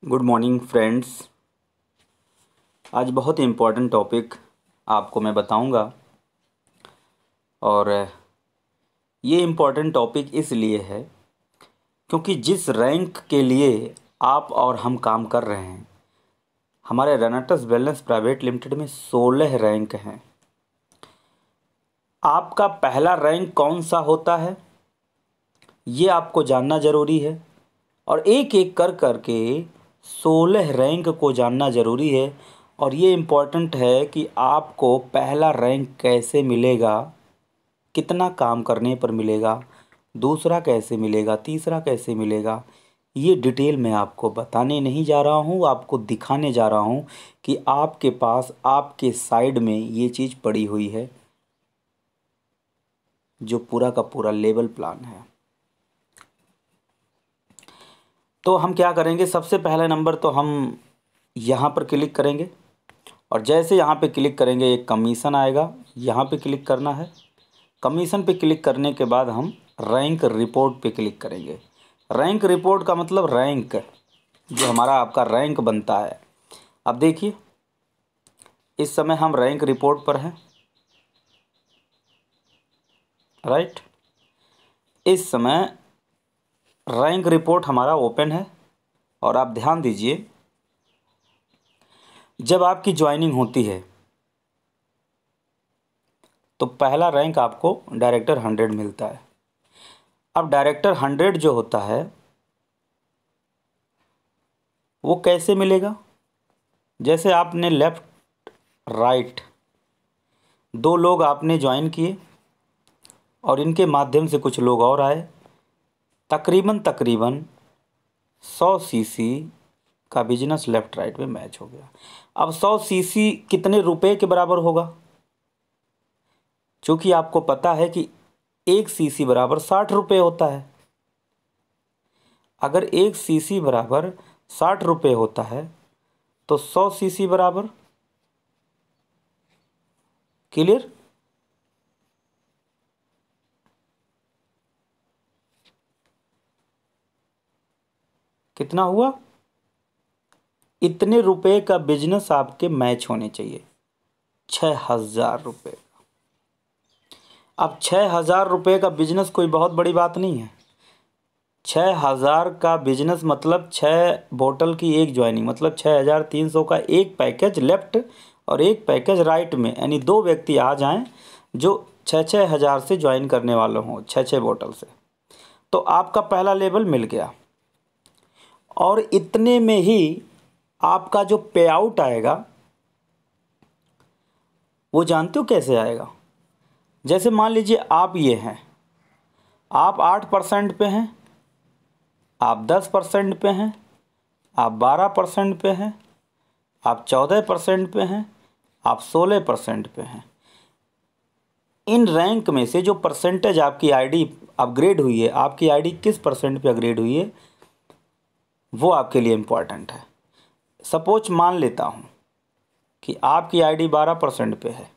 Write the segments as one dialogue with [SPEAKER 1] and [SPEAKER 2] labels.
[SPEAKER 1] Good morning friends. आज बहुत ही important topic आपको मैं बताऊंगा और ये इम्पोर्टेंट टॉपिक इसलिए है क्योंकि जिस रैंक के लिए आप और हम काम कर रहे हैं, हमारे रेनेटस वेलनेस प्राइवेट लिमिटेड में 16 रैंक हैं। आपका पहला रैंक कौन सा होता है ये आपको जानना ज़रूरी है और एक एक कर करके 16 रैंक को जानना ज़रूरी है। और ये इम्पॉर्टेंट है कि आपको पहला रैंक कैसे मिलेगा, कितना काम करने पर मिलेगा, दूसरा कैसे मिलेगा, तीसरा कैसे मिलेगा, ये डिटेल मैं आपको बताने नहीं जा रहा हूँ, आपको दिखाने जा रहा हूँ कि आपके पास आपके साइड में ये चीज़ पड़ी हुई है जो पूरा का पूरा लेवल प्लान है। तो हम क्या करेंगे, सबसे पहला नंबर तो हम यहाँ पर क्लिक करेंगे और जैसे यहाँ पे क्लिक करेंगे एक कमीशन आएगा, यहाँ पे क्लिक करना है। कमीशन पे क्लिक करने के बाद हम रैंक रिपोर्ट पे क्लिक करेंगे। रैंक रिपोर्ट का मतलब रैंक, जो हमारा आपका रैंक बनता है। अब देखिए इस समय हम रैंक रिपोर्ट पर हैं, राइट। इस समय रैंक रिपोर्ट हमारा ओपन है और आप ध्यान दीजिए, जब आपकी ज्वाइनिंग होती है तो पहला रैंक आपको डायरेक्टर 100 मिलता है। अब डायरेक्टर 100 जो होता है वो कैसे मिलेगा, जैसे आपने लेफ़्ट राइट 2 लोग आपने ज्वाइन किए और इनके माध्यम से कुछ लोग और आए, तकरीबन 100 सीसी का बिजनेस लेफ़्ट राइट में मैच हो गया। अब 100 सीसी कितने रुपए के बराबर होगा, क्योंकि आपको पता है कि 1 सीसी बराबर 60 रुपये होता है। अगर 1 सीसी बराबर 60 रुपये होता है तो 100 सीसी बराबर, क्लियर। कितना हुआ, इतने रुपए का बिजनेस आपके मैच होने चाहिए, 6,000 रुपये। अब 6,000 रुपये का बिजनेस कोई बहुत बड़ी बात नहीं है। 6,000 का बिजनेस मतलब 6 बोतल की एक ज्वाइनिंग, मतलब 6,300 का एक पैकेज लेफ्ट और एक पैकेज राइट में, यानी 2 व्यक्ति आ जाएं जो 6-6 हज़ार से ज्वाइन करने वाले हों, 6-6 बोतल से, तो आपका पहला लेवल मिल गया। और इतने में ही आपका जो पे आउट आएगा वो जानते हो कैसे आएगा। जैसे मान लीजिए आप ये हैं, आप 8% पे हैं, आप 10% पे हैं, आप 12% पे हैं, आप 14% पे हैं, आप 16% पे हैं। इन रैंक में से जो परसेंटेज आपकी आईडी अपग्रेड हुई है, आपकी आईडी किस परसेंट पे अपग्रेड हुई है, वो आपके लिए इम्पॉर्टेंट है। सपोज मान लेता हूँ कि आपकी आईडी 12% पे है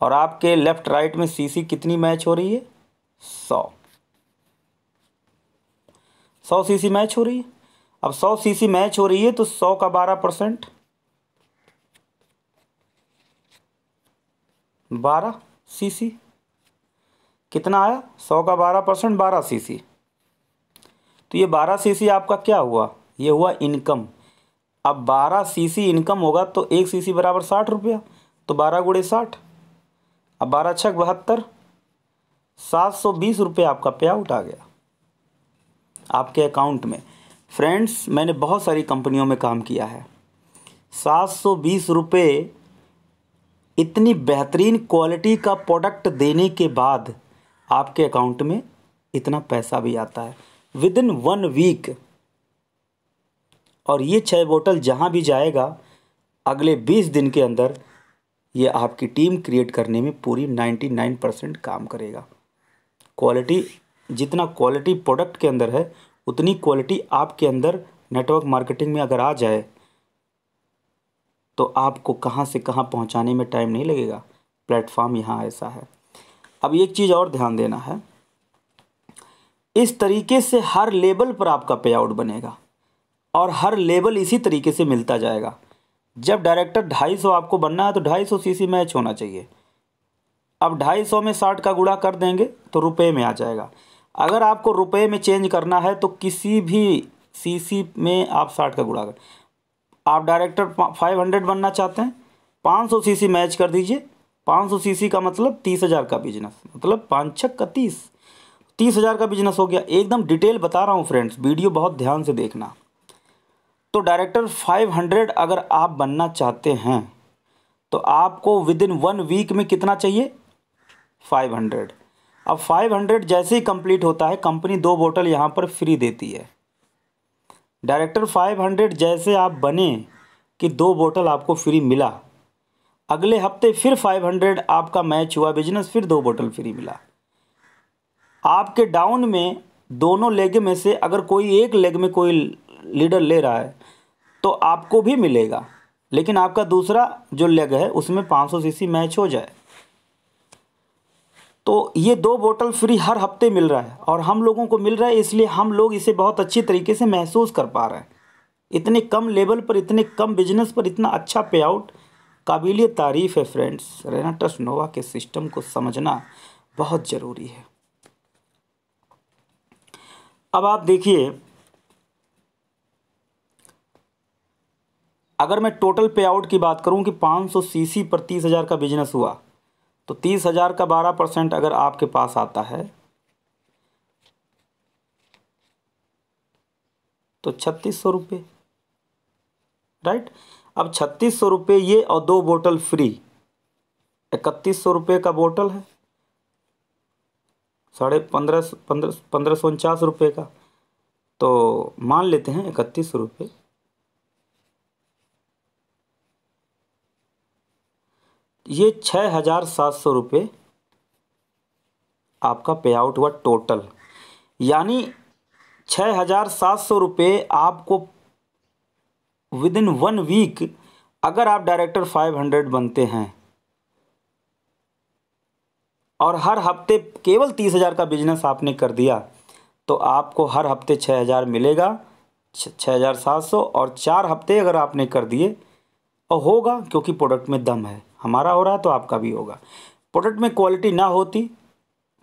[SPEAKER 1] और आपके लेफ़्ट राइट में सीसी कितनी मैच हो रही है, 100 सीसी मैच हो रही है। अब 100 सीसी मैच हो रही है तो 100 का 12%, 12 सीसी कितना आया, 100 का 12%, 12 सीसी। तो ये 12 सीसी आपका क्या हुआ, ये हुआ इनकम। अब 12 सीसी इनकम होगा तो 1 सीसी बराबर 60 रुपया, तो 12 गुणे 60, अब 12 छक 72, 720 रुपये आपका पे आउट आ गया आपके अकाउंट में। फ्रेंड्स, मैंने बहुत सारी कंपनियों में काम किया है, 720 रुपये इतनी बेहतरीन क्वालिटी का प्रोडक्ट देने के बाद आपके अकाउंट में इतना पैसा भी आता है विदिन 1 वीक। और ये 6 बोतल जहाँ भी जाएगा अगले 20 दिन के अंदर ये आपकी टीम क्रिएट करने में पूरी 99% काम करेगा। क्वालिटी, जितना क्वालिटी प्रोडक्ट के अंदर है उतनी क्वालिटी आपके अंदर नेटवर्क मार्केटिंग में अगर आ जाए तो आपको कहाँ से कहाँ पहुँचाने में टाइम नहीं लगेगा। प्लेटफॉर्म यहाँ ऐसा है। अब एक चीज़ और ध्यान देना है, इस तरीके से हर लेवल पर आपका पे आउट बनेगा। और हर लेवल इसी तरीके से मिलता जाएगा। जब डायरेक्टर 250 आपको बनना है तो 250 सीसी मैच होना चाहिए। अब 250 में 60 का गुणा कर देंगे तो रुपए में आ जाएगा। अगर आपको रुपए में चेंज करना है तो किसी भी सीसी में आप 60 का गुणा कर, आप डायरेक्टर 500 बनना चाहते हैं 500 सीसी मैच कर दीजिए। 500 सीसी का मतलब 30,000 का बिजनेस, मतलब 5 छक्का का 30,000 का बिजनेस हो गया। एकदम डिटेल बता रहा हूँ फ्रेंड्स, वीडियो बहुत ध्यान से देखना। तो डायरेक्टर 500 अगर आप बनना चाहते हैं तो आपको विदिन 1 वीक में कितना चाहिए, 500। अब 500 जैसे ही कंप्लीट होता है कंपनी 2 बोतल यहाँ पर फ्री देती है। डायरेक्टर 500 जैसे आप बने कि 2 बोतल आपको फ्री मिला, अगले हफ्ते फिर 500 आपका मैच हुआ बिजनेस, फिर 2 बोतल फ्री मिला। आपके डाउन में दोनों लेग में से अगर कोई एक लेग में कोई लीडर ले रहा है तो आपको भी मिलेगा, लेकिन आपका दूसरा जो लेग है उसमें 500 सीसी मैच हो जाए। तो ये 2 बोतल फ्री हर हफ्ते मिल रहा है और हम लोगों को मिल रहा है, इसलिए हम लोग इसे बहुत अच्छी तरीके से महसूस कर पा रहे हैं। इतने कम लेवल पर, इतने कम बिजनेस पर इतना अच्छा पे आउट, काबिलियत तारीफ़ है फ्रेंड्स। रेनाटस नोवा के सिस्टम को समझना बहुत ज़रूरी है। अब आप देखिए, अगर मैं टोटल पे आउट की बात करूं कि 500 सीसी पर 30,000 का बिजनेस हुआ तो 30,000 का 12% अगर आपके पास आता है तो 3600 रुपये, राइट। अब 3600 रुपये ये और 2 बोतल फ्री, 3100 रुपये का बोतल है, 1549 रुपये का। तो मान लेते हैं 3100 रुपये, ये 6,700 रुपये आपका पे आउट हुआ टोटल। यानी 6,700 रुपये आपको विदिन 1 वीक, अगर आप डायरेक्टर 500 बनते हैं और हर हफ्ते केवल 30,000 का बिजनेस आपने कर दिया तो आपको हर हफ्ते 6,000 मिलेगा, 6,700। और 4 हफ्ते अगर आपने कर दिए और होगा, क्योंकि प्रोडक्ट में दम है, हमारा हो रहा है तो आपका भी होगा। प्रोडक्ट में क्वालिटी ना होती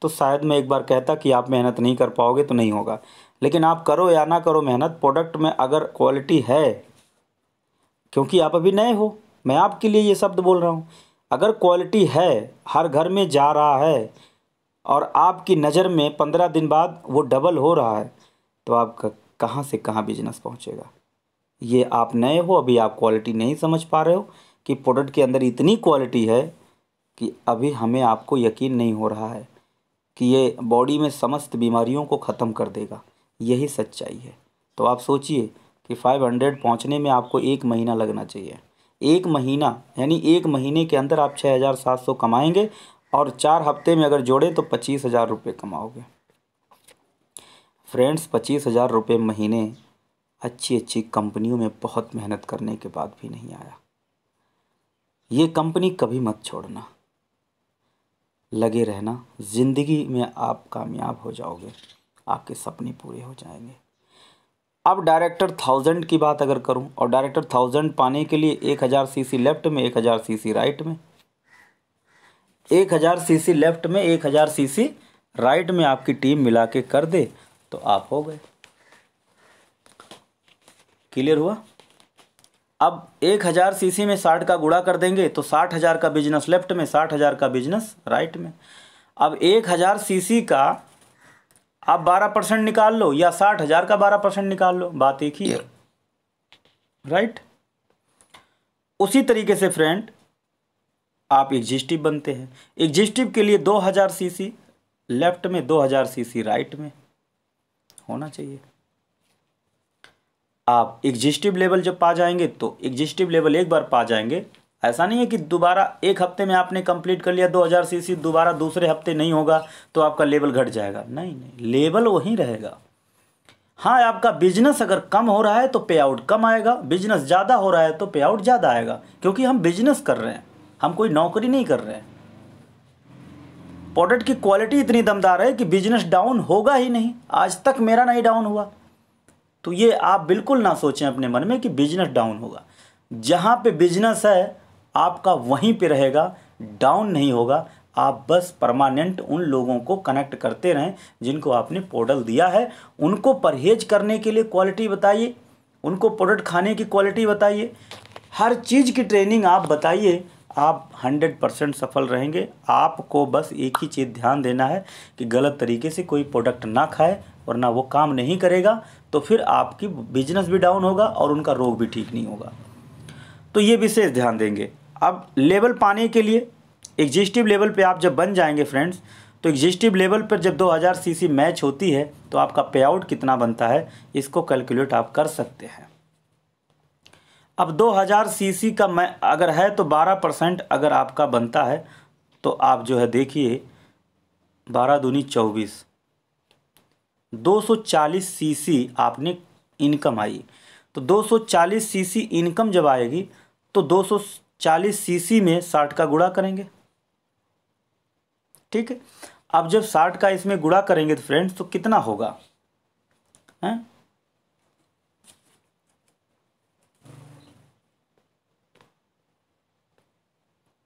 [SPEAKER 1] तो शायद मैं एक बार कहता कि आप मेहनत नहीं कर पाओगे तो नहीं होगा, लेकिन आप करो या ना करो मेहनत, प्रोडक्ट में अगर क्वालिटी है, क्योंकि आप अभी नए हो, मैं आपके लिए ये शब्द बोल रहा हूँ, अगर क्वालिटी है, हर घर में जा रहा है और आपकी नज़र में 15 दिन बाद वो डबल हो रहा है तो आपका कहाँ से कहाँ बिजनेस पहुँचेगा। ये आप नए हो, अभी आप क्वालिटी नहीं समझ पा रहे हो कि प्रोडक्ट के अंदर इतनी क्वालिटी है कि अभी हमें आपको यकीन नहीं हो रहा है कि ये बॉडी में समस्त बीमारियों को ख़त्म कर देगा। यही सच्चाई है। तो आप सोचिए कि 500 पहुंचने में आपको 1 महीना लगना चाहिए। 1 महीना यानी 1 महीने के अंदर आप 6,700 कमाएंगे और 4 हफ्ते में अगर जोड़े तो 25,000 रुपये कमाओगे। फ्रेंड्स, 25,000 रुपये महीने अच्छी अच्छी कंपनियों में बहुत मेहनत करने के बाद भी नहीं आया। ये कंपनी कभी मत छोड़ना, लगे रहना, ज़िंदगी में आप कामयाब हो जाओगे, आपके सपने पूरे हो जाएंगे। अब डायरेक्टर 1000 की बात अगर करूं, और डायरेक्टर 1000 पाने के लिए 1000 सीसी लेफ्ट में, 1000 सीसी राइट में, 1000 सीसी लेफ्ट में, 1000 सीसी राइट में आपकी टीम मिला के कर दे तो आप हो गए। क्लियर हुआ। अब 1000 सीसी में 60 का गुणा कर देंगे तो 60,000 का बिजनेस लेफ्ट में, 60,000 का बिजनेस राइट में। अब 1000 सीसी का आप 12% निकाल लो या 60,000 का 12% निकाल लो, बात एक ही है, राइट। उसी तरीके से फ्रेंड आप एग्जिस्टिव बनते हैं। एग्जिस्टिव के लिए 2000 सीसी लेफ्ट में, 2000 सीसी राइट में होना चाहिए। आप एग्जिस्टिव लेवल जब पा जाएंगे तो एग्जिस्टिव लेवल एक बार पा जाएंगे, ऐसा नहीं है कि दोबारा 1 हफ्ते में आपने कंप्लीट कर लिया 2000 सीसी, दोबारा दूसरे हफ्ते नहीं होगा तो आपका लेवल घट जाएगा। नहीं, लेवल वहीं रहेगा। हाँ, आपका बिजनेस अगर कम हो रहा है तो पे आउट कम आएगा, बिजनेस ज़्यादा हो रहा है तो पे आउट ज़्यादा आएगा, क्योंकि हम बिजनेस कर रहे हैं, हम कोई नौकरी नहीं कर रहे हैं। प्रोडक्ट की क्वालिटी इतनी दमदार है कि बिजनेस डाउन होगा ही नहीं। आज तक मेरा नहीं डाउन हुआ। तो ये आप बिल्कुल ना सोचें अपने मन में कि बिजनेस डाउन होगा। जहाँ पे बिजनेस है आपका वहीं पे रहेगा, डाउन नहीं होगा। आप बस परमानेंट उन लोगों को कनेक्ट करते रहें जिनको आपने पोर्टल दिया है, उनको परहेज करने के लिए क्वालिटी बताइए, उनको प्रोडक्ट खाने की क्वालिटी बताइए, हर चीज़ की ट्रेनिंग आप बताइए, आप 100% सफल रहेंगे। आपको बस एक ही चीज़ ध्यान देना है कि गलत तरीके से कोई प्रोडक्ट ना खाए, वरना वो काम नहीं करेगा, तो फिर आपकी बिजनेस भी डाउन होगा और उनका रोग भी ठीक नहीं होगा। तो ये विशेष ध्यान देंगे। अब लेवल पाने के लिए एग्जिस्टिव लेवल पे आप जब बन जाएंगे फ्रेंड्स, तो एग्जिस्टिव लेवल पर जब 2000 सीसी मैच होती है तो आपका पे आउट कितना बनता है, इसको कैलकुलेट आप कर सकते हैं। अब 2000 सीसी का मैं अगर है तो 12% अगर आपका बनता है तो आप जो है देखिए 12 दूनी 24, 240 सीसी आपने इनकम आई। तो 240 सीसी इनकम जब आएगी तो 240 सीसी में 60 का गुणा करेंगे, ठीक है। अब जब 60 का इसमें गुणा करेंगे तो फ्रेंड्स तो कितना होगा, हैं?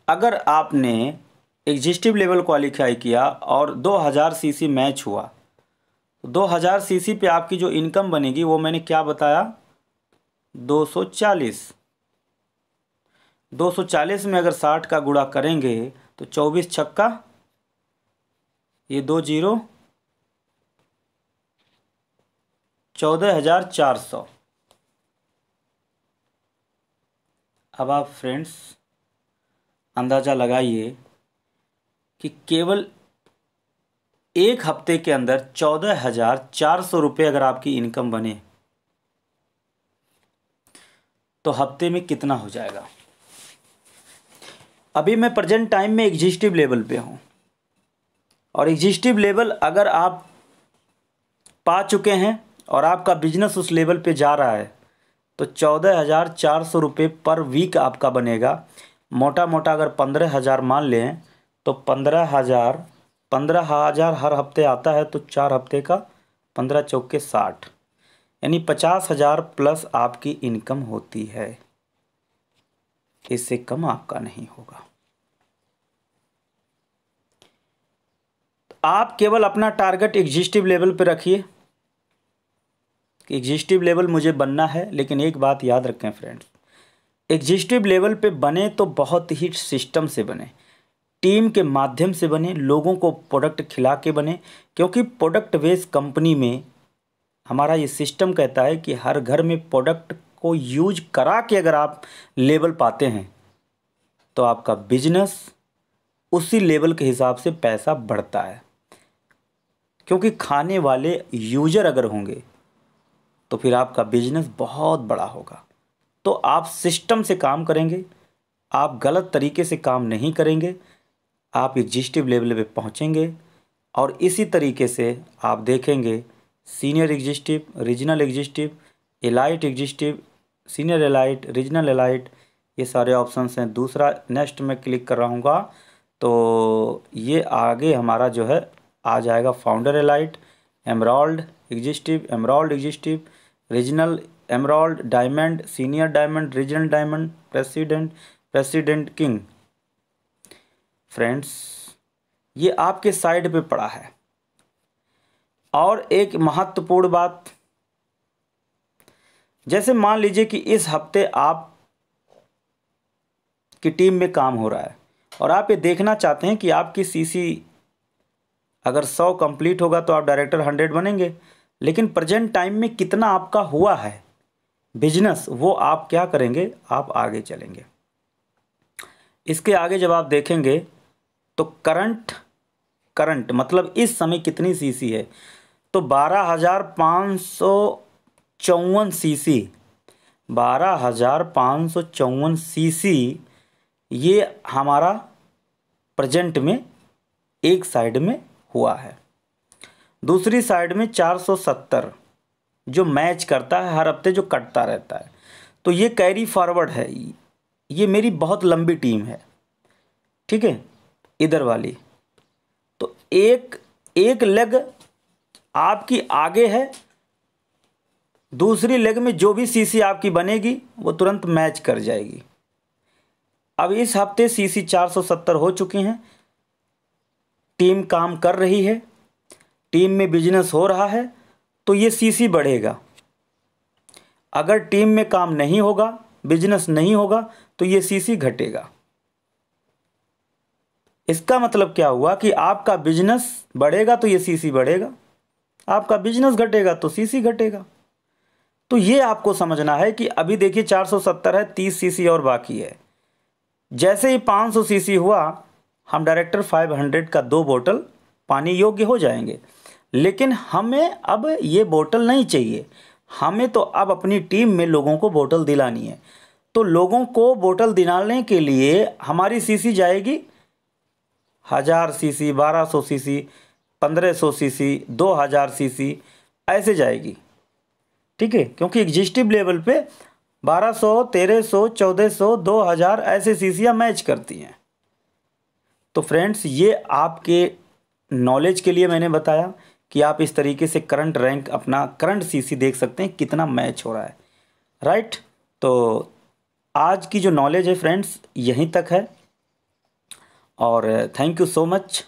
[SPEAKER 1] अगर आपने एग्जिस्टिव लेवल क्वालिफाई किया और 2000 सीसी मैच हुआ, तो 2000 सीसी पे आपकी जो इनकम बनेगी वो मैंने क्या बताया, 240। 240 में अगर 60 का गुणा करेंगे तो 24 छक्का, ये 2 जीरो, 14,400। अब आप फ्रेंड्स अंदाज़ा लगाइए कि केवल एक हफ्ते के अंदर 14,400 रुपये अगर आपकी इनकम बने तो हफ्ते में कितना हो जाएगा। अभी मैं प्रेजेंट टाइम में एग्जिस्टिव लेवल पे हूँ, और एग्जिस्टिव लेवल अगर आप पा चुके हैं और आपका बिजनेस उस लेवल पे जा रहा है तो 14,400 रुपये पर वीक आपका बनेगा। मोटा मोटा अगर 15,000 मान लें तो 15,000 हर हफ्ते आता है, तो 4 हफ्ते का 15 चौके 60, यानी 50,000 प्लस आपकी इनकम होती है। इससे कम आपका नहीं होगा। तो आप केवल अपना टारगेट एग्जिस्टिव लेवल पे रखिए कि एग्जिस्टिव लेवल मुझे बनना है। लेकिन एक बात याद रखें फ्रेंड्स, एग्जिस्टिव लेवल पे बने तो बहुत ही सिस्टम से बने, टीम के माध्यम से बने, लोगों को प्रोडक्ट खिला के बने। क्योंकि प्रोडक्ट बेस्ड कंपनी में हमारा ये सिस्टम कहता है कि हर घर में प्रोडक्ट को यूज करा के अगर आप लेवल पाते हैं तो आपका बिजनेस उसी लेवल के हिसाब से पैसा बढ़ता है। क्योंकि खाने वाले यूजर अगर होंगे तो फिर आपका बिजनेस बहुत बड़ा होगा। तो आप सिस्टम से काम करेंगे, आप गलत तरीके से काम नहीं करेंगे, आप एग्जिस्टिव लेवल पे पहुंचेंगे। और इसी तरीके से आप देखेंगे senior executive, regional executive, elite executive, senior elite, regional elite, ये सारे ऑप्शंस हैं। दूसरा नेक्स्ट में क्लिक कर रहूँगा तो ये आगे हमारा जो है आ जाएगा founder elite, emerald executive, regional emerald, diamond, senior diamond, regional diamond, president king. Friends ये आपके साइड पे पड़ा है। और एक महत्वपूर्ण बात, जैसे मान लीजिए कि इस हफ्ते आप की टीम में काम हो रहा है और आप ये देखना चाहते हैं कि आपकी सीसी अगर 100 कंप्लीट होगा तो आप डायरेक्टर 100 बनेंगे। लेकिन प्रेजेंट टाइम में कितना आपका हुआ है बिजनेस, वो आप क्या करेंगे, आप आगे चलेंगे। इसके आगे जब आप देखेंगे तो करंट मतलब इस समय कितनी सीसी है, तो 12,554 सीसी, 12,554 सीसी ये हमारा प्रेजेंट में एक साइड में हुआ है। दूसरी साइड में 470 जो मैच करता है हर हफ्ते, जो कटता रहता है। तो ये कैरी फॉरवर्ड है, ये मेरी बहुत लंबी टीम है, ठीक है, इधर वाली। तो एक लेग आपकी आगे है दूसरी लेग में जो भी सीसी आपकी बनेगी वो तुरंत मैच कर जाएगी। अब इस हफ्ते सीसी 470 हो चुकी हैं, टीम काम कर रही है, टीम में बिजनेस हो रहा है, तो ये सीसी बढ़ेगा। अगर टीम में काम नहीं होगा, बिजनेस नहीं होगा, तो ये सीसी घटेगा। इसका मतलब क्या हुआ कि आपका बिजनेस बढ़ेगा तो ये सीसी बढ़ेगा, आपका बिजनेस घटेगा तो सीसी घटेगा। तो ये आपको समझना है कि अभी देखिए 470 है, 30 सीसी और बाकी है। जैसे ही 500 सीसी हुआ, हम डायरेक्टर 500 का 2 बोतल पानी योग्य हो जाएंगे। लेकिन हमें अब ये बोतल नहीं चाहिए, हमें तो अब अपनी टीम में लोगों को बोतल दिलानी है। तो लोगों को बोतल दिलाने के लिए हमारी सीसी जाएगी 1000 सीसी, 1200 सीसी, 1500 सीसी, 2000 सीसी, ऐसे जाएगी। ठीक है, क्योंकि एग्जिस्टिव लेवल पे 1200, 1300, 1400, 2000 ऐसे सीसियाँ मैच करती हैं। तो फ्रेंड्स, ये आपके नॉलेज के लिए मैंने बताया कि आप इस तरीके से करंट रैंक, अपना करंट सीसी देख सकते हैं कितना मैच हो रहा है। राइट, तो आज की जो नॉलेज है फ्रेंड्स यहीं तक है, और थैंक यू सो मच।